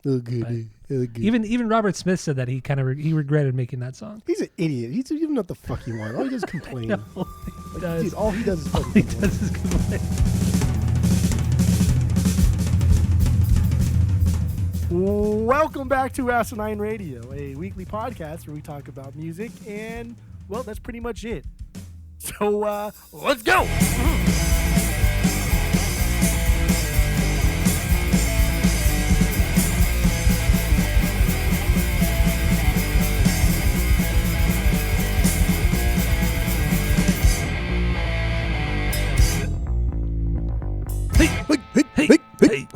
Even Robert Smith said that he regretted making that song. He's an idiot. He doesn't know what the fuck he wants. All he does is complain. No, he does. Dude, all he does is All he does is complain. Welcome back to Asinine Radio, a weekly podcast where we talk about music, and, well, that's pretty much it. So, let's go! Hey.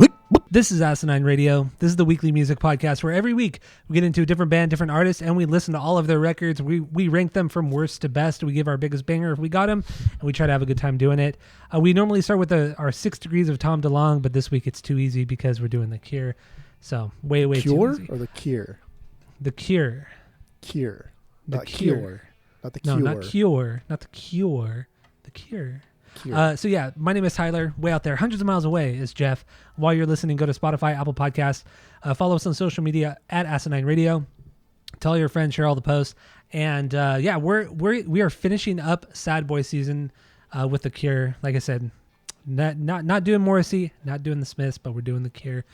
This is Asinine Radio. This is the weekly music podcast where every week we get into a different band, different artist, and we listen to all of their records. We rank them from worst to best. We give our biggest banger if we got them, and we try to have a good time doing it. We normally start with our 6 degrees of Tom DeLonge, but this week it's too easy because we're doing The Cure. So way too easy. Cure or The Cure? The Cure. Cure. The Not Cure. Cure. Not The Cure. No, not Cure. Not The Cure. The Cure. So yeah, my name is Tyler. Way out there, hundreds of miles away, is Jeff. While you're listening, go to Spotify, Apple Podcasts. Follow us on social media at Asinine Radio. Tell your friends, share all the posts, and yeah, we are finishing up Sad Boy season with The Cure. Like I said, not doing Morrissey, not doing the Smiths, but we're doing The Cure,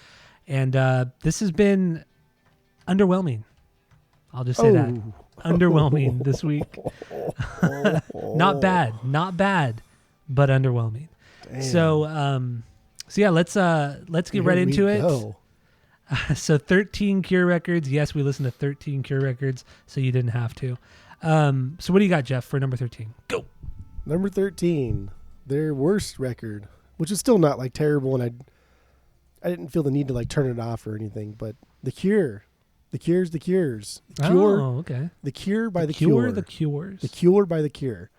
and this has been underwhelming. I'll just say that underwhelming this week. Not bad. But underwhelming. Damn. So yeah, let's get right into it. So 13 Cure records. Yes, we listened to 13 Cure records, so you didn't have to. So what do you got, Jeff, for number 13? Go. Number 13, their worst record, which is still not like terrible, and I didn't feel the need to like turn it off or anything. But The Cure, The Cure's The Cures. The Cure, oh, okay. The Cure by The Cure. Cure. The Cures. The Cure by The Cure.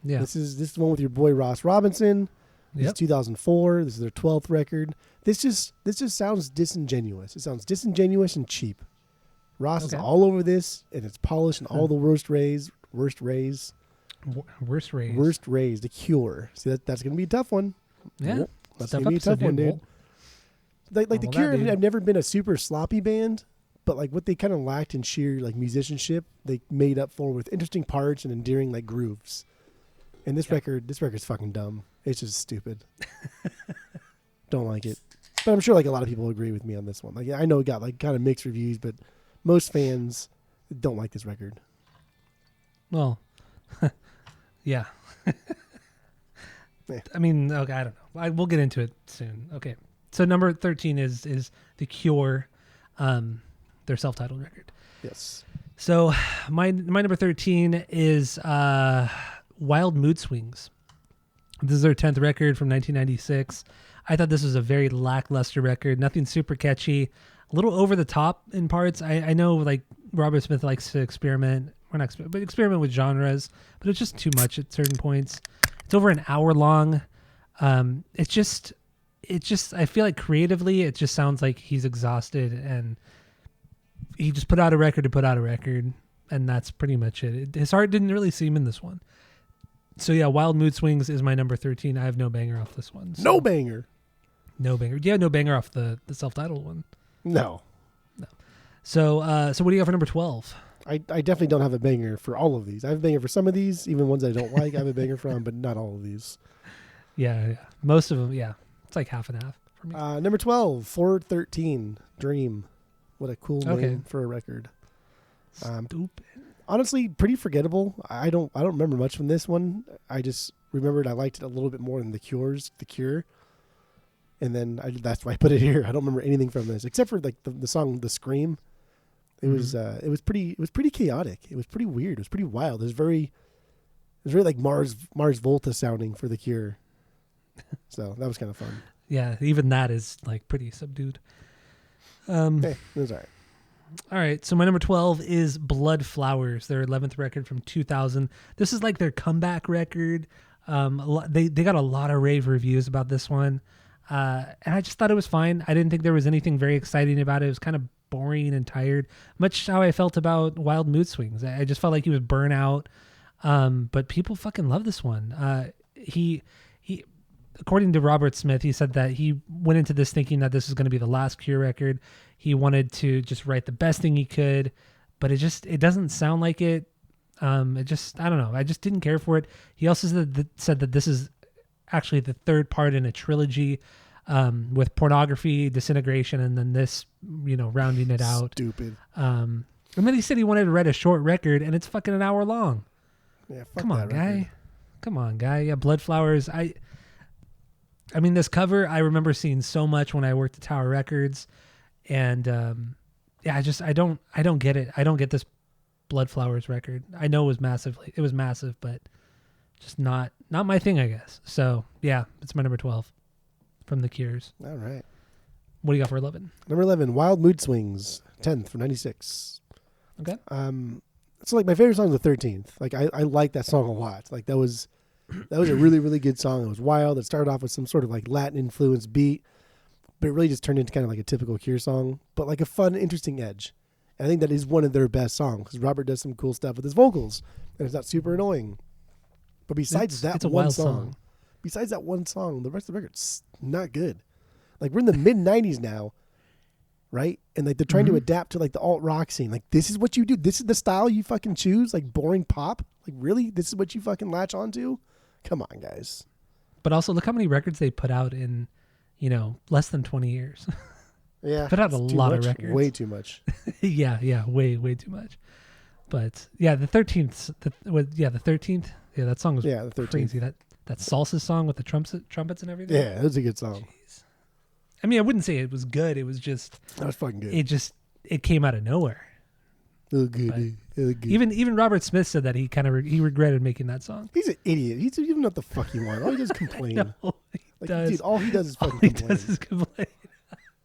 Yeah. This is the one with your boy Ross Robinson. This is 2004. This is their 12th record. This just sounds disingenuous. It sounds disingenuous and cheap. Ross is all over this, and it's polished in all the worst rays. Worst rays. The Cure. See, that's gonna be a tough one. Yeah, that's gonna be a tough one, dude. Like The Cure, I've never been a super sloppy band, but like what they kind of lacked in sheer like musicianship, they made up for with interesting parts and endearing like grooves. And this record's fucking dumb. It's just stupid. Don't like it. But I'm sure like a lot of people agree with me on this one. Like I know it got like kind of mixed reviews, but most fans don't like this record. Well, yeah. I mean, okay, I don't know. We'll get into it soon. Okay. So number 13 is The Cure, their self-titled record. Yes. So my number 13 is Wild Mood Swings. This is their 10th record from 1996. I thought this was a very lackluster record. Nothing super catchy. A little over the top in parts. I know like Robert Smith likes to experiment with genres, but it's just too much at certain points. It's over an hour long. It's just I feel like creatively it just sounds like he's exhausted and he just put out a record to put out a record, and that's pretty much it. His heart didn't really seem in this one. So yeah, Wild Mood Swings is my number 13. I have no banger off this one. So. No banger. Yeah, no banger off the self-titled one. No. So what do you got for number 12? I definitely don't have a banger for all of these. I have a banger for some of these, even ones I don't like. I have a banger from, but not all of these. Yeah. Most of them, yeah. It's like half and half for me. Number 12, 413, Dream. What a cool name for a record. Stupid. Honestly, pretty forgettable. I don't remember much from this one. I just remembered I liked it a little bit more than The Cure. And then that's why I put it here. I don't remember anything from this except for like the song "The Scream." It was pretty chaotic. It was pretty weird. It was pretty wild. It was very like Mars Volta sounding for The Cure. So that was kind of fun. Yeah, even that is like pretty subdued. Hey, it was all right. All right, so my number 12 is Blood Flowers, their 11th record from 2000. This is like their comeback record. They got a lot of rave reviews about this one, and I just thought it was fine. I didn't think there was anything very exciting about it. It was kind of boring and tired, much how I felt about Wild Mood Swings. I just felt like he was burnt out, but people fucking love this one. He according to Robert Smith, he said that he went into this thinking that this was going to be the last Cure record. He wanted to just write the best thing he could, but it doesn't sound like it. I don't know. I just didn't care for it. He also said that this is actually the third part in a trilogy, with Pornography, Disintegration, and then this, rounding it out. Stupid. And then he said he wanted to write a short record, and it's fucking an hour long. Yeah, Come on, guy. Come on, guy. Yeah, Blood Flowers. I mean, this cover I remember seeing so much when I worked at Tower Records, and I don't get it. I don't get this Blood Flowers record. I know it was massive, but just not my thing, I guess. So yeah, it's my number 12 from The Cures. All right. What do you got for 11? Number 11, Wild Mood Swings, 10th from 96. Okay. So like my favorite song is the 13th. Like I like that song a lot. Like that was a really, really good song. It was wild. It started off with some sort of like Latin influenced beat, but it really just turned into kind of like a typical Cure song, but like a fun, interesting edge. And I think that is one of their best songs because Robert does some cool stuff with his vocals and it's not super annoying. But besides that one song, the rest of the record's not good. Like we're in the mid 90s now, right? And like they're trying to adapt to like the alt rock scene. Like this is what you do. This is the style you fucking choose. Like boring pop. Like really, this is what you fucking latch onto. Come on, guys. But also look how many records they put out in, less than 20 years. Yeah, put out a lot of records. Way too much. yeah, way too much. But yeah, the 13th. The 13th. Yeah, that song was the 13th. Crazy. That salsa song with the trumpets and everything. Yeah, it was a good song. Jeez. I mean, I wouldn't say it was good. It was just that was fucking good. It came out of nowhere. It was good. Even Robert Smith said that he regretted making that song. He's an idiot. He doesn't know what the fuck he wants. All he does is complain. No, Dude, all he does is fucking complain.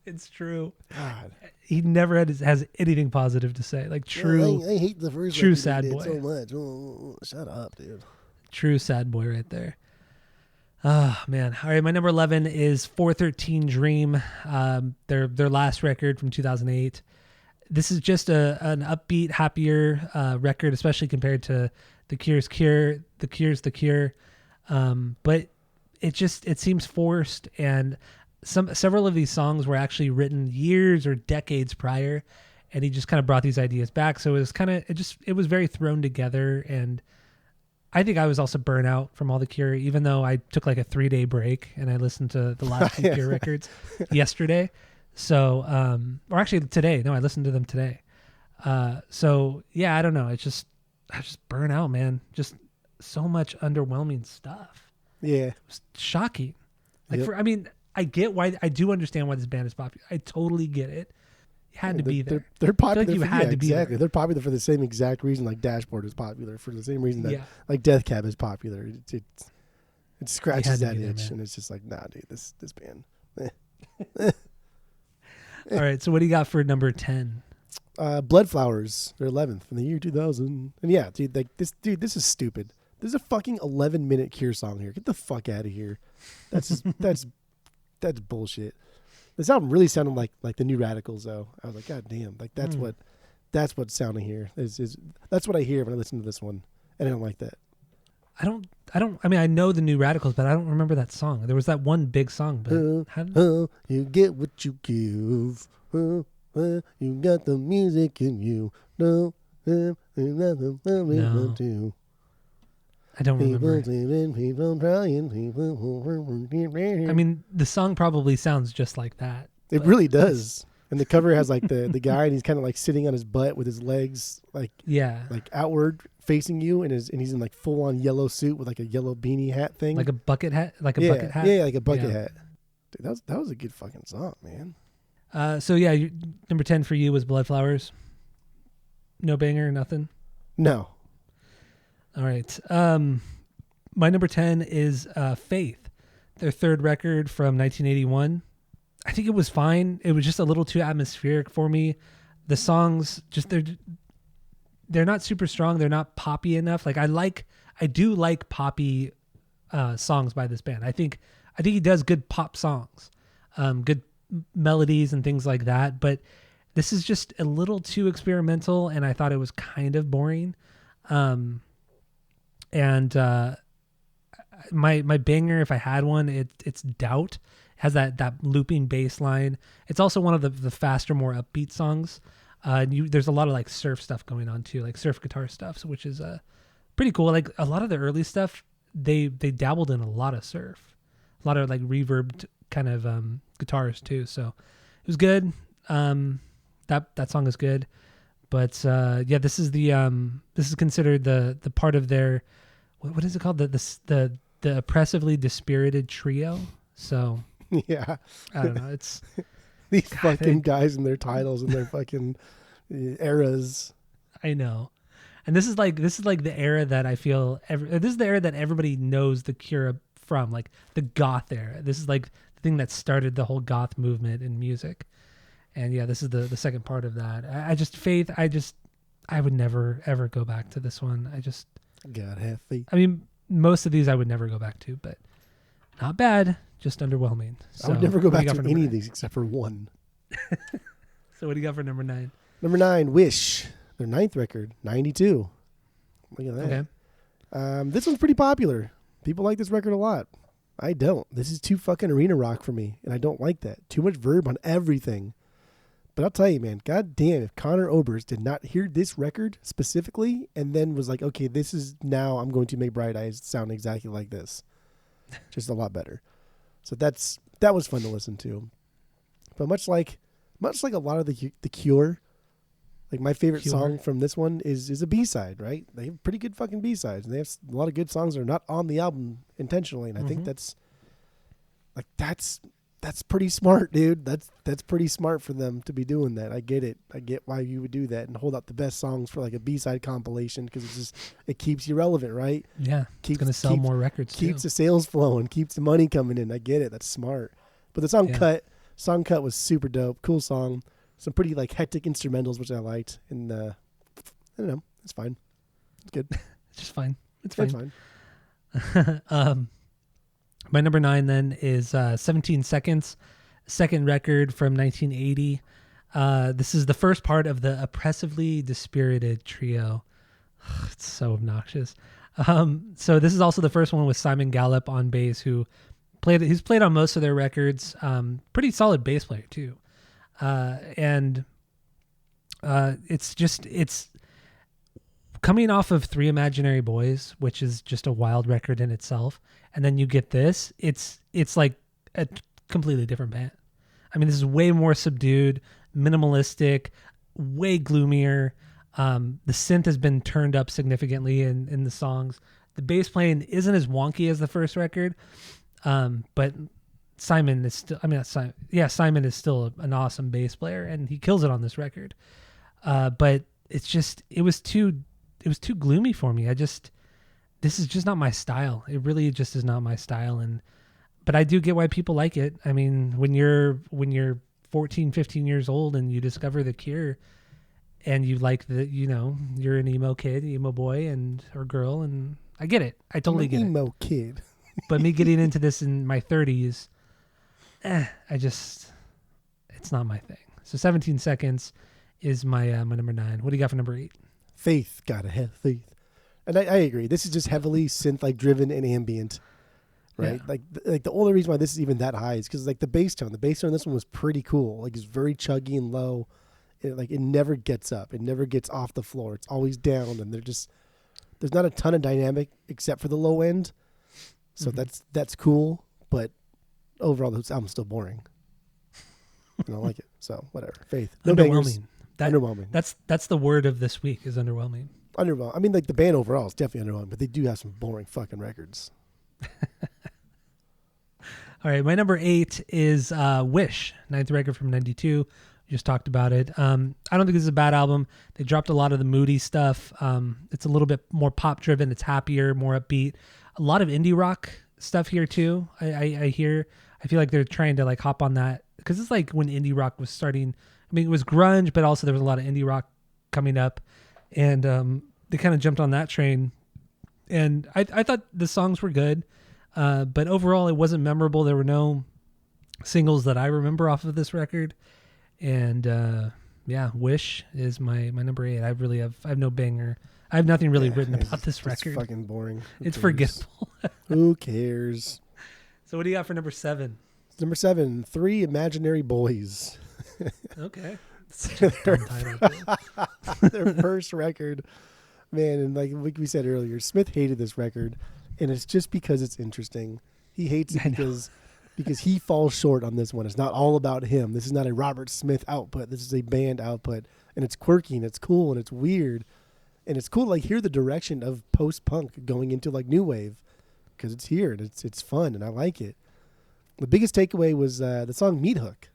It's true. God. He never has anything positive to say. Like true. I hate the first. True sad boy. So much. Oh, shut up, dude. True sad boy right there. Oh man. All right, my number 11 is 413 Dream. Their last record from 2008. This is just an upbeat, happier record, especially compared to The Cure's Cure. The Cure. But it seems forced, and several of these songs were actually written years or decades prior, and he just kind of brought these ideas back. So it was very thrown together, and I think I was also burnt out from all the Cure, even though I took like a 3-day break and I listened to the last two Cure records yesterday. So, or actually today. No, I listened to them today. So yeah, I don't know. I just burn out, man. Just so much underwhelming stuff. Yeah. It was shocking. Like I get why. I do understand why this band is popular. I totally get it. You had to be there. They're popular. You had to be there. They're popular for the same exact reason like Dashboard is popular, for the same reason that like Death Cab is popular. It scratches that itch, and it's just like, nah, dude, this band. All right, so what do you got for number 10? Blood Flowers. They're 11th from the year 2000. And yeah, dude, this is stupid. There's a fucking 11-minute Cure song here. Get the fuck out of here. That's bullshit. This album really sounded like the New Radicals, though. I was like, God damn, like that's what's sounding here. That's what I hear when I listen to this one, and I don't like that. I mean, I know the New Radicals, but I don't remember that song. There was that one big song, but you get what you give. You got the music in you. No. I don't remember. People trying, I mean, the song probably sounds just like that. It really does. And the cover has like the guy, and he's kind of like sitting on his butt with his legs like outward facing you, and he's in like full on yellow suit with like a yellow beanie hat thing, like a bucket hat, bucket hat. Yeah, like a bucket hat. Dude, that was a good fucking song, man. So yeah, number 10 for you was Blood Flowers. No banger, nothing. No. All right. My number 10 is Faith, their third record from 1981. I think it was fine. It was just a little too atmospheric for me. The songs they're not super strong. They're not poppy enough. Like I do like poppy songs by this band. I think he does good pop songs, good melodies and things like that. But this is just a little too experimental, and I thought it was kind of boring. And my banger, if I had one, it's Doubt. It has that looping bass line. It's also one of the faster, more upbeat songs. There's a lot of like surf stuff going on too, like surf guitar stuff, which is pretty cool. Like a lot of the early stuff, they dabbled in a lot of surf, a lot of like reverbed kind of guitars too. So it was good. That song is good. But this is considered the part of their what is it called, the oppressively dispirited trio. So yeah, I don't know. It's these fucking guys and their titles and their fucking eras. I know, and this is like the era that I feel. This is the era that everybody knows the Cure from, like the goth era. This is like the thing that started the whole goth movement in music. And yeah, this is the second part of that. Faith. I would never ever go back to this one. God have faith. I mean, most of these I would never go back to, but not bad, just underwhelming. So, I would never go back to any of these except for one. So what do you got for number 9? Number 9, Wish, their 9th record, 92. Look at that. Okay. This one's pretty popular. People like this record a lot. I don't. This is too fucking arena rock for me, and I don't like that. Too much verb on everything. But I'll tell you, man, god damn, if Conor Oberst did not hear this record specifically and then was like, okay, this is now I'm going to make Bright Eyes sound exactly like this. Just a lot better. So that was fun to listen to. But much like a lot of the Cure, like my favorite song from this one is a B-side, right? They have pretty good fucking B-sides, and they have a lot of good songs that are not on the album intentionally, and I think that's pretty smart, dude. That's pretty smart for them to be doing that. I get it. I get why you would do that and hold out the best songs for like a B-side compilation, because it keeps you relevant, right? Yeah, it's going to sell more records keeps the sales flowing, keeps the money coming in. I get it. That's smart. But the song cut was super dope. Cool song. Some pretty like hectic instrumentals, which I liked. And I don't know. It's fine. It's good. It's just fine. It's fine. My number 9 then is 17 Seconds, second record from 1980. This is the first part of the Oppressively Dispirited trio. It's so obnoxious. So this is also the first one with Simon Gallup on bass, he's played on most of their records. Pretty solid bass player too. It's coming off of Three Imaginary Boys, which is just a wild record in itself. And then you get this, it's like a completely different band. I mean, this is way more subdued, minimalistic, way gloomier. The synth has been turned up significantly in the songs. The bass playing isn't as wonky as the first record. But Simon is still, Simon is still an awesome bass player, and he kills it on this record. But it was too gloomy for me. This is just not my style. It really just is not my style. But I do get why people like it. I mean, when you're 14, 15 years old and you discover the Cure and you like you're an emo kid, emo boy or girl, and I get it. I totally get it. Emo kid. But me getting into this in my 30s, it's not my thing. So 17 Seconds is my number 9. What do you got for number 8? Faith, gotta have faith. And I agree. This is just heavily synth like driven and ambient, right? Yeah. Like the only reason why this is even that high is because like the bass tone on this one was pretty cool. Like it's very chuggy and low. It never gets up. It never gets off the floor. It's always down, and there's not a ton of dynamic except for the low end. So that's cool, but overall this album's still boring. I don't like it. So whatever. Faith. No bangers. Underwhelming. That's the word of this week is underwhelming. Underwhelming. I mean, like the band overall is definitely underwhelming, but they do have some boring fucking records. All right, my number 8 is Wish, 9th record from 92. We just talked about it. I don't think this is a bad album. They dropped a lot of the moody stuff. It's a little bit more pop driven. It's happier, more upbeat. A lot of indie rock stuff here too. I feel like they're trying to like hop on that, because it's like when indie rock was starting. I mean, it was grunge, but also there was a lot of indie rock coming up, and they kind of jumped on that train. And I thought the songs were good, but overall it wasn't memorable. There were no singles that I remember off of this record. And Wish is my number 8. I have no banger. I have nothing really written about this record. It's fucking boring. It's forgettable. Who cares? So what do you got for number 7? Number 7, Three Imaginary Boys. Okay. Their first record. Man, and like we said earlier, Smith hated this record, and it's just because it's interesting. He hates it because he falls short on this one. It's not all about him. This is not a Robert Smith output. This is a band output, and it's quirky, and it's cool, and it's weird, and it's cool to like hear the direction of post-punk going into like new wave, because it's here and it's fun, and I like it. The biggest takeaway was the song Meat Hook.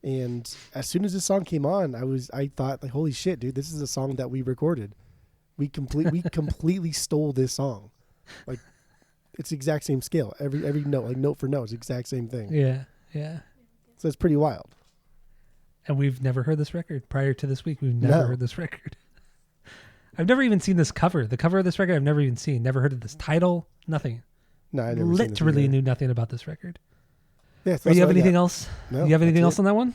And as soon as this song came on, I thought like, holy shit, dude, this is a song that we recorded. We completely stole this song. Like, it's the exact same scale. Every note, like note for note, it's the exact same thing. Yeah, yeah. So it's pretty wild. And we've never heard this record prior to this week. We've never heard this record. I've never even seen this cover. The cover of this record I've never even seen. Never heard of this title. Nothing. No, I never literally knew nothing about this record. Yeah, do you have anything else? No, you have anything else on that one?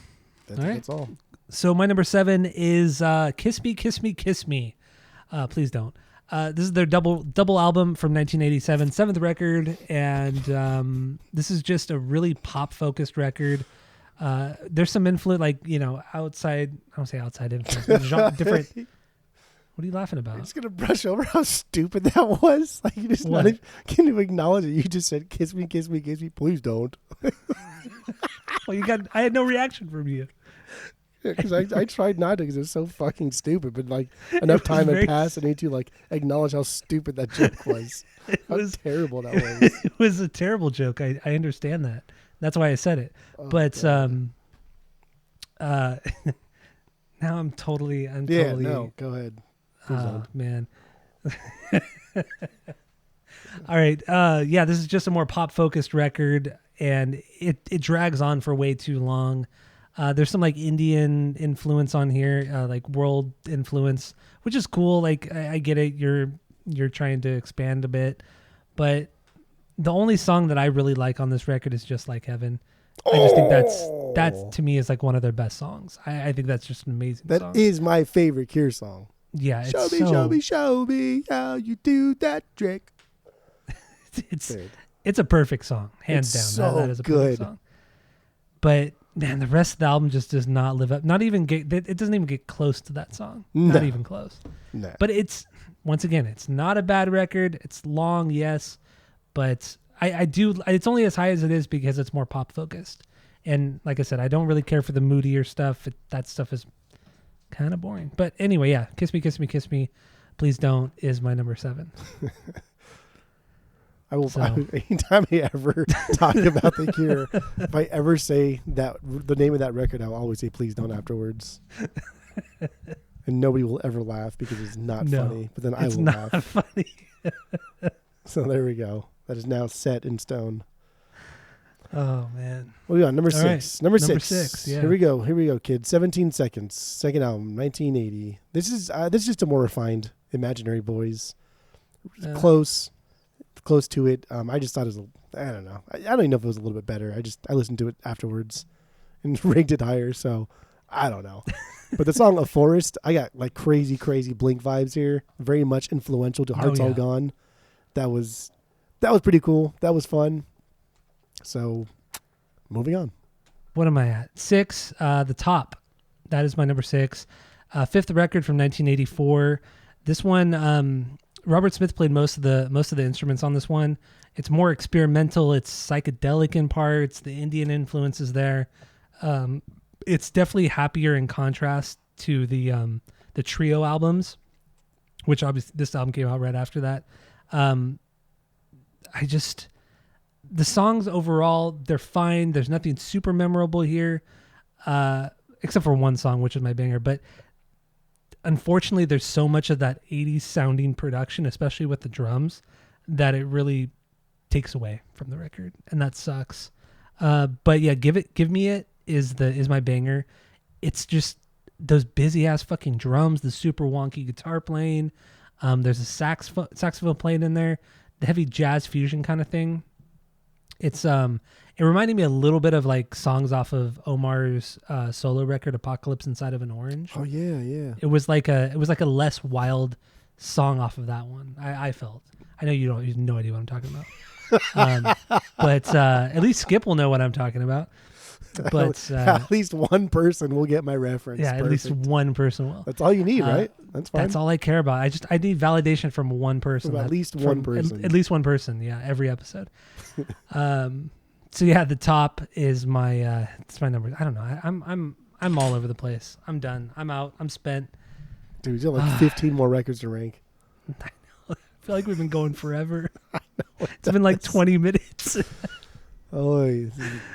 That's all. So my number 7 is Kiss Me, Kiss Me, Kiss Me. Please don't. This is their double album from 1987, 7th record, and this is just a really pop-focused record. There's some influence, like, outside, I don't say outside influence, but different. What are you laughing about? I'm just going to brush over how stupid that was. Like, you just not even, can't even acknowledge it. You just said, kiss me, kiss me, kiss me. Please don't. Well, I had no reaction from you. Because I tried not to because it's so fucking stupid. But, like, enough time had passed. I need to, like, acknowledge how stupid that joke was. How terrible that was. It was a terrible joke. I understand that. That's why I said it. But, now I'm totally. No, go ahead. Oh, man. All right. This is just a more pop-focused record, and it drags on for way too long. There's some, like, Indian influence on here, like world influence, which is cool. Like, I get it. You're trying to expand a bit. But the only song that I really like on this record is Just Like Heaven. I just think that's to me is, like, one of their best songs. I think that's just an amazing song. That is my favorite Cure song. Yeah, show me how you do that trick. It's a perfect song, hands down. So that is a perfect song. But man, the rest of the album just does not live up. It doesn't even get close to that song. Not even close. No. But it's not a bad record. It's long, yes, but I do. It's only as high as it is because it's more pop focused. And like I said, I don't really care for the moodier stuff. That stuff is kind of boring. But anyway, yeah, Kiss Me, Kiss Me, Kiss Me, Please Don't is my number 7. Anytime I ever talk about The Cure, if I ever say that the name of that record, I'll always say Please Don't afterwards. And nobody will ever laugh because it's not funny. But then I will laugh. It's not funny. So there we go. That is now set in stone. Oh, man. What are we on? Number 6. Right. Number six. Yeah. Here we go, kids. 17 Seconds. Second album, 1980. This is just a more refined Imaginary Boys. Close to it. I just thought it was, I don't know. I don't even know if it was a little bit better. I listened to it afterwards and ranked it higher, so I don't know. But the song A Forest, I got like crazy Blink vibes here. Very much influential to Hearts All Gone. That was pretty cool. That was fun. So, moving on. What am I at? 6, The Top. That is my number 6. 5th record from 1984. This one, Robert Smith played most of the instruments on this one. It's more experimental. It's psychedelic in parts. The Indian influence is there. It's definitely happier in contrast to the trio albums, which obviously this album came out right after that. The songs overall, they're fine. There's nothing super memorable here, except for one song, which is my banger. But unfortunately, there's so much of that 80s sounding production, especially with the drums, that it really takes away from the record, and that sucks. But yeah, Give Me It is my banger. It's just those busy ass fucking drums, the super wonky guitar playing. There's a saxophone playing in there, the heavy jazz fusion kind of thing. It's it reminded me a little bit of like songs off of Omar's solo record Apocalypse Inside of an Orange. Oh yeah. It was like a less wild song off of that one. I felt. I know you have no idea what I'm talking about. But at least Skip will know what I'm talking about. But at least one person will get my reference. Yeah, Perfect. at least one person will. That's all you need, right? That's fine. That's all I care about. I need validation from one person. From at least one person. At least one person. Yeah, every episode. So yeah, the top is my it's my number. I don't know. I'm all over the place. I'm done. I'm out. I'm spent. Dude, you have like 15 more records to rank. I know. I feel like we've been going forever. I know. It's been like 20 minutes. Oh,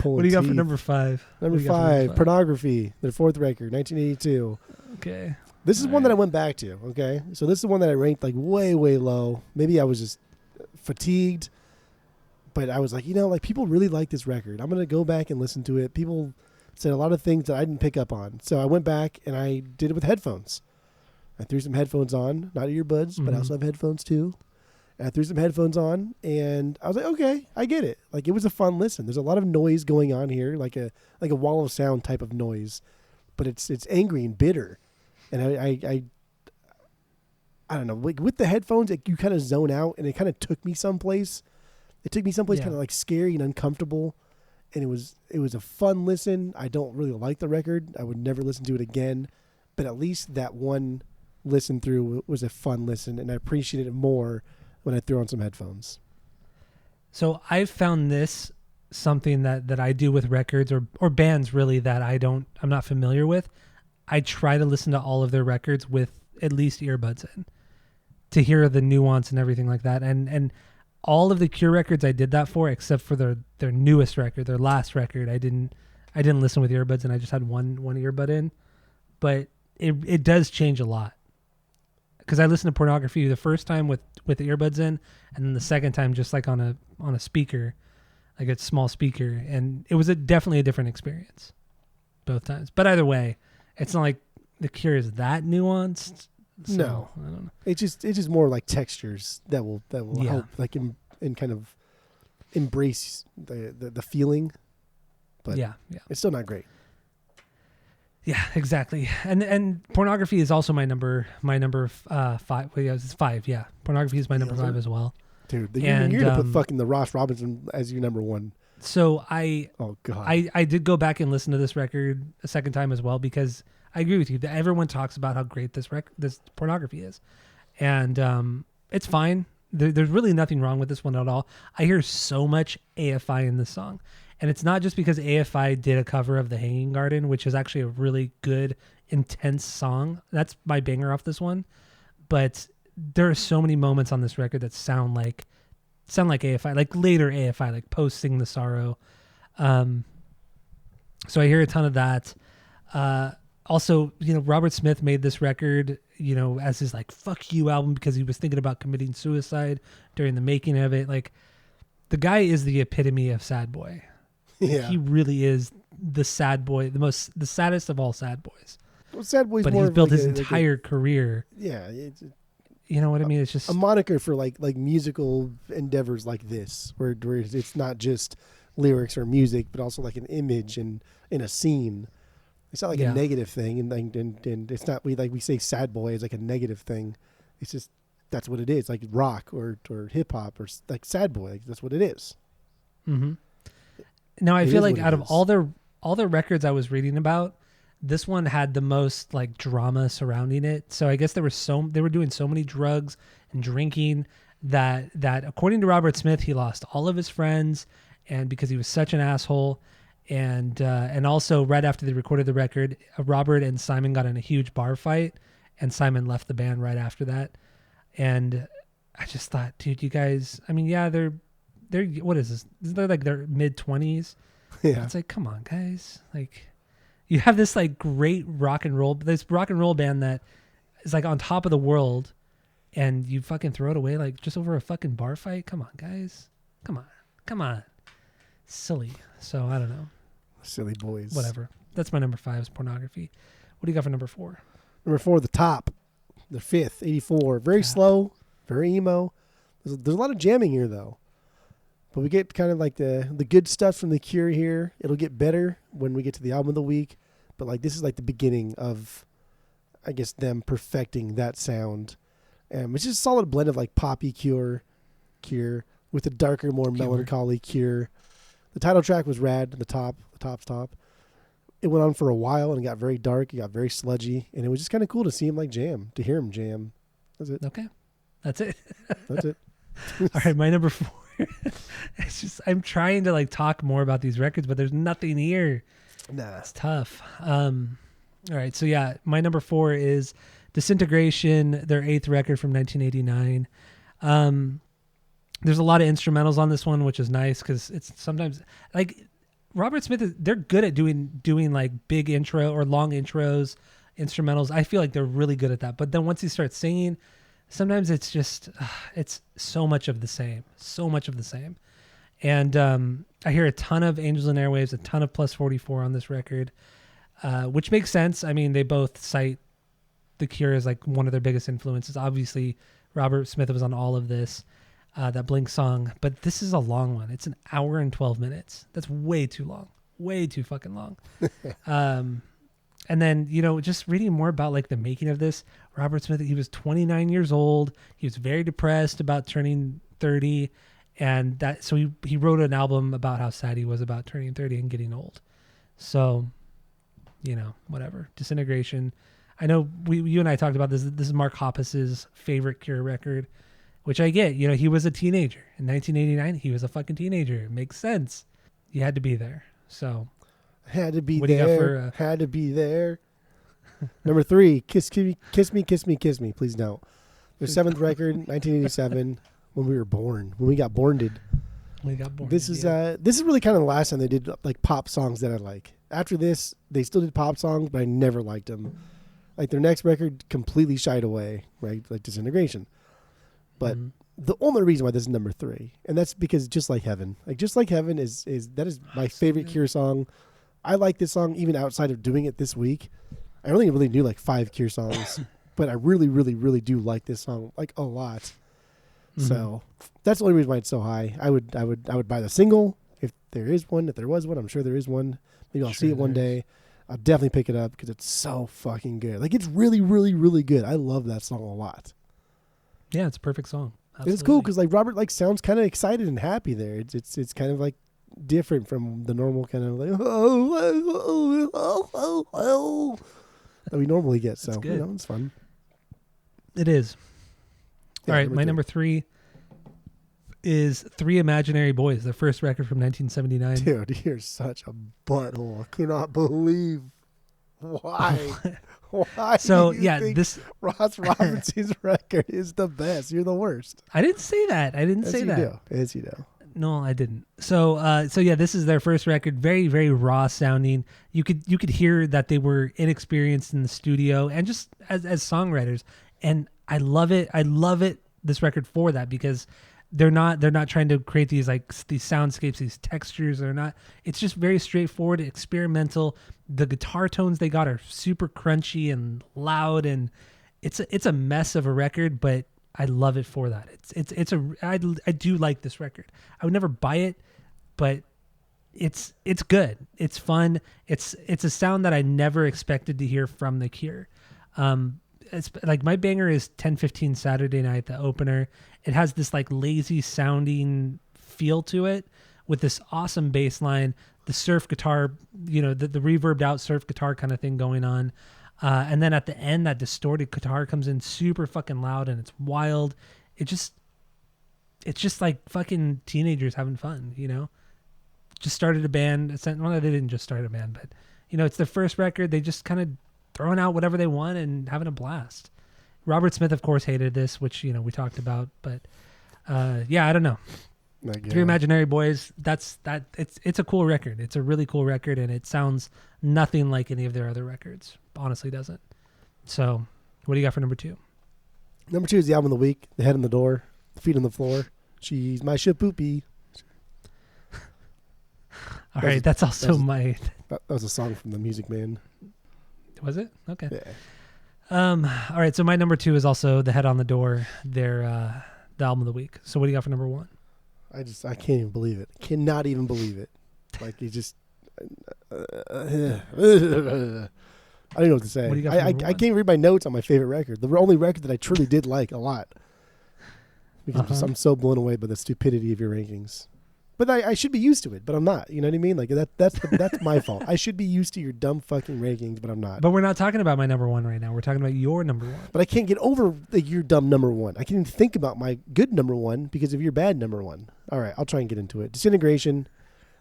what do you got for number 5? Number 5, Pornography, their 4th record, 1982. Okay. This is one that I went back to, okay? So this is one that I ranked like way, way low. Maybe I was just fatigued, but I was like, like people really like this record. I'm going to go back and listen to it. People said a lot of things that I didn't pick up on. So I went back and I did it with headphones. I threw some headphones on, not earbuds, but I also have headphones too. And I threw some headphones on, and I was like, okay, I get it. Like, it was a fun listen. There's a lot of noise going on here, like a wall of sound type of noise, but it's angry and bitter. And I don't know, like with the headphones, you kind of zone out, and it kind of took me someplace. It took me someplace kind of like scary and uncomfortable, and it was a fun listen. I don't really like the record. I would never listen to it again, but at least that one listen through was a fun listen, and I appreciated it more when I threw on some headphones. So I've found this something that I do with records or bands really that I'm not familiar with. I try to listen to all of their records with at least earbuds in to hear the nuance and everything like that. And all of the Cure records I did that for, except for their newest record, their last record. I didn't listen with earbuds, and I just had one earbud in. But it does change a lot. Because I listened to Pornography the first time with the earbuds in, and then the second time just like on a speaker, like a small speaker, and it was definitely a different experience both times. But either way, it's not like the Cure is that nuanced. So, no, I don't know. It's just more like textures that will help like and kind of embrace the feeling. But yeah, it's still not great. Yeah, exactly. And Pornography is also my number 5. Well, yeah, it's 5. Yeah, Pornography is my number 5 as well. Dude, you're gonna put fucking the Ross Robinson as your number 1. So oh god, I did go back and listen to this record a second time as well, because I agree with you that everyone talks about how great this Pornography is, and it's fine. There's really nothing wrong with this one at all. I hear so much AFI in this song. And it's not just because AFI did a cover of The Hanging Garden, which is actually a really good, intense song. That's my banger off this one. But there are so many moments on this record that sound like AFI, like later AFI, like post Sing the Sorrow. So I hear a ton of that. Also, Robert Smith made this record, as his like fuck you album, because he was thinking about committing suicide during the making of it. Like, the guy is the epitome of sad boy. Yeah. He really is the sad boy, the saddest of all sad boys. Well, sad boy's but more he's built like his entire career. Yeah, you know what I mean? It's just a moniker for like musical endeavors like this, where it's not just lyrics or music, but also like an image and in a scene. It's not like a negative thing, and it's not we say sad boy is like a negative thing. It's just that's what it is, like rock or hip hop or like sad boy. Like, that's what it is. Mm-hmm. Now I feel like out of all the records I was reading about, this one had the most like drama surrounding it. So I guess they were doing so many drugs and drinking that according to Robert Smith, he lost all of his friends, and because he was such an asshole. And also right after they recorded the record, Robert and Simon got in a huge bar fight, and Simon left the band right after that. And I just thought, dude, you guys, I mean, yeah, they're what is this? They're like their mid-20s. Yeah. It's like, come on, guys. Like, you have this like great rock and roll band that is like on top of the world, and you fucking throw it away like just over a fucking bar fight. Come on, guys. Come on. Silly. So I don't know. Silly boys. Whatever. That's my number 5 is Pornography. What do you got for number 4? Number 4, The Top. The 5th, 84. Very slow, very emo. There's a lot of jamming here though. But we get kind of like the good stuff from The Cure here. It'll get better when we get to the album of the week. But like this is like the beginning of, I guess, them perfecting that sound. And it's just a solid blend of like poppy Cure, with a darker, more melancholy Cure. The title track was rad. The top's top. It went on for a while and it got very dark. It got very sludgy, and it was just kind of cool to see him like jam, to hear him jam. That's it. Okay, that's it. That's it. All right, my number 4. It's just I'm trying to like talk more about these records, but there's nothing here. Nah, it's tough. All right, so yeah, my number 4 is Disintegration, their 8th record from 1989. There's a lot of instrumentals on this one, which is nice because it's sometimes like Robert Smith. They're good at doing like big intro or long intros, instrumentals. I feel like they're really good at that. But then once he starts singing, sometimes it's just it's so much of the same, And I hear a ton of Angels and Airwaves, a ton of Plus 44 on this record, which makes sense. I mean, they both cite The Cure as like one of their biggest influences. Obviously, Robert Smith was on all of this. That Blink song, but this is a long one. It's an hour and 12 minutes. That's way too long, way too fucking long. And then, just reading more about like the making of this, Robert Smith, he was 29 years old. He was very depressed about turning 30. And so he wrote an album about how sad he was about turning 30 and getting old. So, whatever. Disintegration. I know you and I talked about this. This is Mark Hoppus's favorite Cure record. Which I get, he was a teenager. In 1989, he was a fucking teenager. It makes sense. You had to be there. So. Had to be there. Had to be there. Number 3, Kiss Me, Please Don't. Their 7th record, 1987, when we were born. When we got bornded. This is really kind of the last time they did like pop songs that I like. After this, they still did pop songs, but I never liked them. Like their next record completely shied away, right? Like Disintegration. But the only reason why this is number 3, and that's because Just Like Heaven. Like Just Like Heaven is my favorite Cure song. I like this song even outside of doing it this week. I only really knew like 5 Cure songs, but I really, really, really do like this song like a lot. Mm-hmm. So that's the only reason why it's so high. I would buy the single if there is one. If there was one, I'm sure there is one. Maybe I'll see it one day. I'll definitely pick it up because it's so fucking good. Like it's really, really, really good. I love that song a lot. Yeah, it's a perfect song. Absolutely. It's cool because like Robert like sounds kind of excited and happy there. It's kind of like different from the normal kind of like that we normally get. So it's fun. It is. Yeah, all right, my number 3 is Three Imaginary Boys, their first record from 1979. Dude, you're such a butthole. I cannot believe why. Why? So this Ross Robertson's record is the best. You're the worst. I didn't say that. Yes, you do. No, I didn't. So yeah, this is their first record. Very, very raw sounding. You could hear that they were inexperienced in the studio and just as songwriters. And I love it. This record for that because they're not trying to create these soundscapes, these textures. They're not. It's just very straightforward, experimental. The guitar tones they got are super crunchy and loud, and it's a mess of a record, but I love it for that. I do like this record. I would never buy it, but it's good. It's fun. It's a sound that I never expected to hear from The Cure. It's like my banger is 10:15 Saturday Night, the opener. It has this like lazy sounding feel to it with this awesome bass line, the surf guitar, the reverbed out surf guitar kind of thing going on. And then at the end, that distorted guitar comes in super fucking loud and it's wild. It's just like fucking teenagers having fun, Just started a band. Well, they didn't just start a band, but it's their first record. They just kind of throwing out whatever they want and having a blast. Robert Smith, of course, hated this, which, we talked about, but yeah, I don't know. Three Imaginary Boys, it's a cool record. It's a really cool record, and it sounds nothing like any of their other records. Honestly, doesn't. So, what do you got for number 2? Number 2 is the album of the week, The Head on the Door, The Feet on the Floor. She's my shapoopy. All right, that's also my... That was a song from the Music Man. Was it? Okay. Yeah. All right, so my number 2 is also The Head on the Door, their the album of the week. So what do you got for number 1? I can't even believe it. Cannot even believe it. Like, you just... I don't know what to say. What do you got I can't read my notes on my favorite record. The only record that I truly did like a lot. because I'm so blown away by the stupidity of your rankings. But I should be used to it, but I'm not. You know what I mean? Like that's my fault. I should be used to your dumb fucking rankings, but I'm not. But we're not talking about my number one right now. We're talking about your number one. But I can't get over your dumb number one. I can't even think about my good number one because of your bad number one. All right, I'll try and get into it. Disintegration,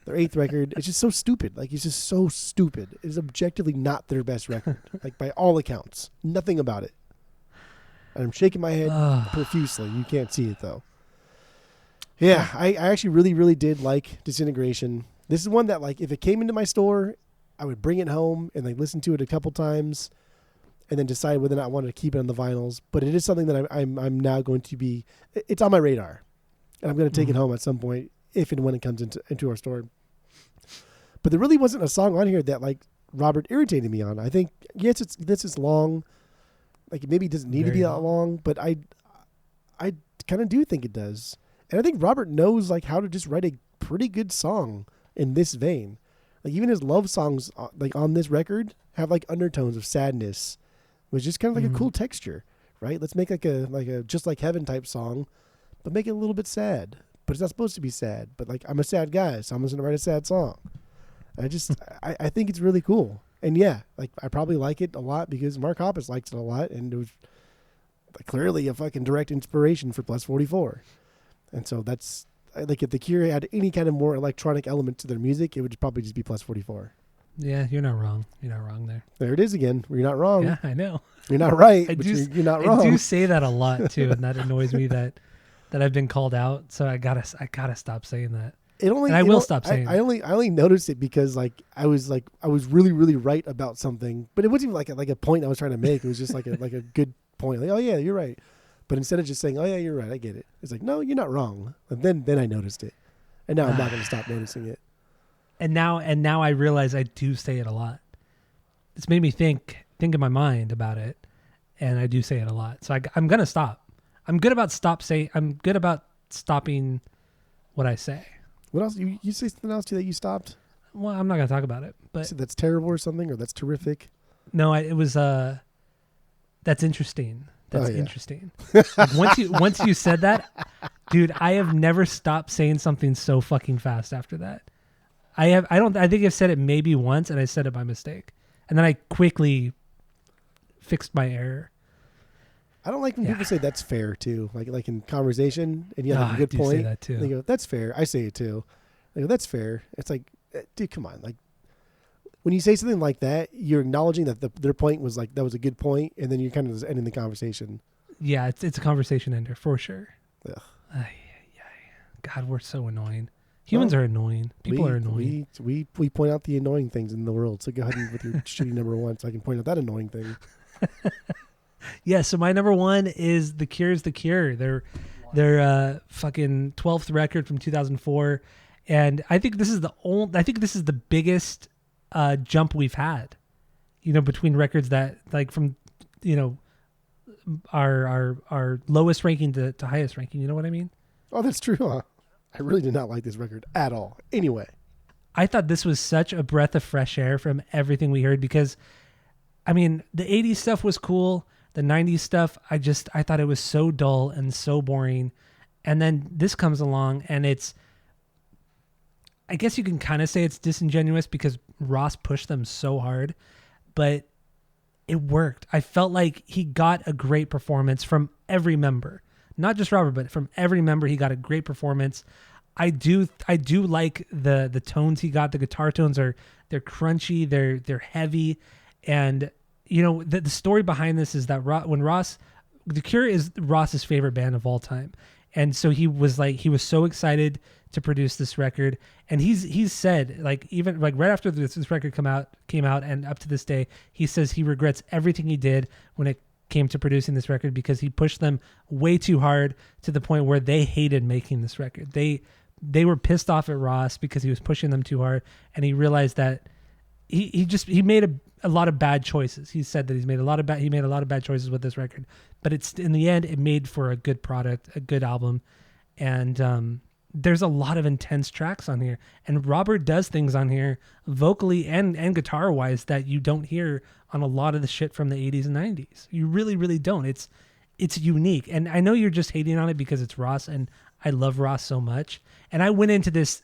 their 8th record. It's just so stupid. Like, it's just so stupid. It is objectively not their best record. Like, by all accounts. Nothing about it. And I'm shaking my head profusely. You can't see it, though. Yeah, I actually really, really did like Disintegration. This is one that, like, if it came into my store, I would bring it home and, like, listen to it a couple times and then decide whether or not I wanted to keep it on the vinyls. But it is something that I'm now going to be... It's on my radar. And I'm going to take it home at some point if and when it comes into our store. But there really wasn't a song on here that, like, Robert irritated me on. I think, yes, this is long. Like, maybe it doesn't need to be that long, but I kind of do think it does. And I think Robert knows, like, how to just write a pretty good song in this vein. Like, even his love songs, like, on this record have, like, undertones of sadness, which is kind of like a cool texture, right? Let's make like a Just Like Heaven type song, but make it a little bit sad. But it's not supposed to be sad. But, like, I'm a sad guy, so I'm just going to write a sad song. I think it's really cool. And yeah, like, I probably like it a lot because Mark Hoppus likes it a lot, and it was clearly a fucking direct inspiration for Plus 44. And so that's, like, if The Cure had any kind of more electronic element to their music, it would probably just be Plus 44. Yeah, you're not wrong. You're not wrong there. There it is again. You're not wrong. Yeah, I know. You're not right, but you're not wrong. I do say that a lot too, and that annoys me that I've been called out. So I gotta stop saying that. I will stop saying it. I only noticed it because, like, I was really, really right about something, but it wasn't even like a point I was trying to make. It was just like a good point. Like, oh yeah, you're right. But instead of just saying, oh yeah, you're right, I get it. It's like, no, you're not wrong. And then I noticed it. And now I'm not going to stop noticing it. And now I realize I do say it a lot. It's made me think in my mind about it. And I do say it a lot. So I'm going to stop. I'm good about stopping what I say. What else? You say something else too that you stopped? Well, I'm not going to talk about it. But so that's terrible or something, or that's terrific? No, it was, that's interesting. That's interesting. Like, once you said that, dude, I have never stopped saying something so fucking fast after that. I think I've said it maybe once, and I said it by mistake, and then I quickly fixed my error. I don't like when people say that's fair too, like in conversation, and you have a good point. I do say that too. They go, that's fair. I say it too. They go, that's fair. It's like, dude, come on, like. When you say something like that, you're acknowledging that their point was like, that was a good point, and then you're kind of just ending the conversation. Yeah, it's a conversation ender for sure. Ugh. God, we're so annoying. Humans are annoying. People are annoying. We point out the annoying things in the world. So go ahead with your shitty number one, so I can point out that annoying thing. Yeah. So my number one is The Cure's The Cure. Their fucking 12th record from 2004, and I think this is the biggest jump we've had, between records that, like, from, our lowest ranking to highest ranking. You know what I mean? Oh, that's true, huh? I really did not like this record at all. Anyway, I thought this was such a breath of fresh air from everything we heard, because, I mean, the 80s stuff was cool. The 90s stuff, I thought it was so dull and so boring. And then this comes along, and I guess you can kind of say it's disingenuous because Ross pushed them so hard, but it worked. I felt like he got a great performance from every member, not just Robert, but from every member. He got a great performance. I do like the tones he got. The guitar tones they're crunchy, they're heavy, and the story behind this is that when The Cure is Ross's favorite band of all time, and so he was so excited to produce this record, and he's said, like, even like right after this record came out and up to this day, he says he regrets everything he did when it came to producing this record, because he pushed them way too hard to the point where they hated making this record. They were pissed off at Ross because he was pushing them too hard, and he realized that he made a lot of bad choices. He said that he made a lot of bad choices with this record, but it's, in the end, it made for a good product, a good album, and there's a lot of intense tracks on here, and Robert does things on here vocally and guitar wise that you don't hear on a lot of the shit from the 80s and 90s. You really, really don't. it's unique. And I know you're just hating on it because it's Ross, and I love Ross so much. And I went into this,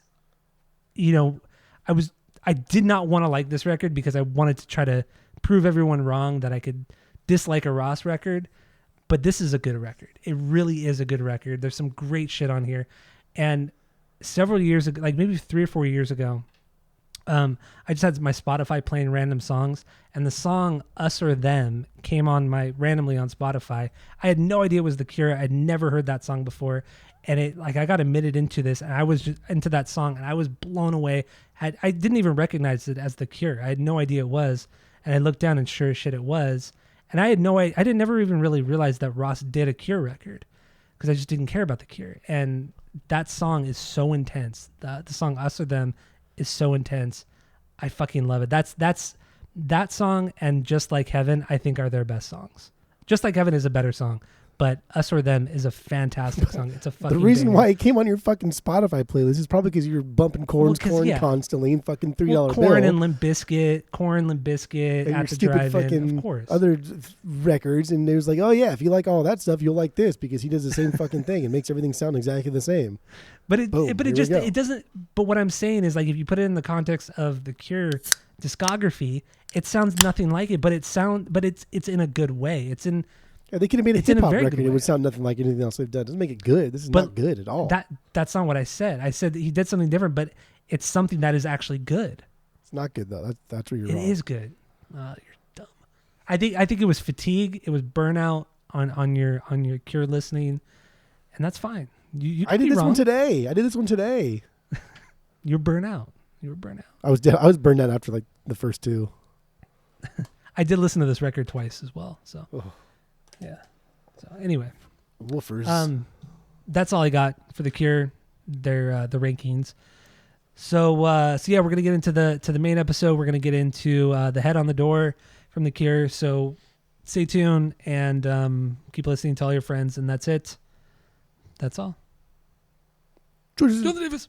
I did not want to like this record because I wanted to try to prove everyone wrong that I could dislike a Ross record. But this is a good record. It really is a good record. There's some great shit on here. And several years ago, like maybe 3 or 4 years ago, I just had my Spotify playing random songs, and the song Us or Them came on randomly on Spotify. I had no idea it was The Cure. I'd never heard that song before. And I got admitted into this, and I was just into that song, and I was blown away. I didn't even recognize it as The Cure. I had no idea it was. And I looked down, and sure as shit it was. And I didn't never even really realize that Ross did a Cure record, because I just didn't care about The Cure. And that song is so intense. The song Us or Them is so intense. I fucking love it. That's that song and Just Like Heaven, I think, are their best songs. Just Like Heaven is a better song, but Us or Them is a fantastic song. It's a fucking The reason banger. why it came on your fucking Spotify playlist is probably because you're bumping Korn constantly and fucking $3 Korn bill. and Limp Bizkit, And at your the stupid drive-in, fucking of course. other records, and it was like, oh yeah, if you like all that stuff, you'll like this because he does the same fucking thing and makes everything sound exactly the same. But it Boom, doesn't. But what I'm saying is, like, if you put it in the context of the Cure discography, it sounds nothing like it. But it's in a good way. It's in. Yeah, they could have made a It's in hip a hop very record. good It way. would sound nothing like anything else they've done. It doesn't make it good. This is not good at all. That's not what I said. I said that he did something different, but it's something that is actually good. It's not good though. That's where you're It wrong. is good. You're dumb. I think it was fatigue. It was burnout on your Cure listening, and that's fine. You I did this wrong. one today. You're burnout. You were burnout. I was burned out after like the first two. I did listen to this record twice as well. So Oh. yeah. So anyway, Woofers. that's all I got for the Cure. Their the rankings. So yeah, we're gonna get into the main episode. We're gonna get into the Head on the Door from the Cure. So stay tuned and keep listening. Tell all your friends, and that's it. That's all. George Jonathan Davis.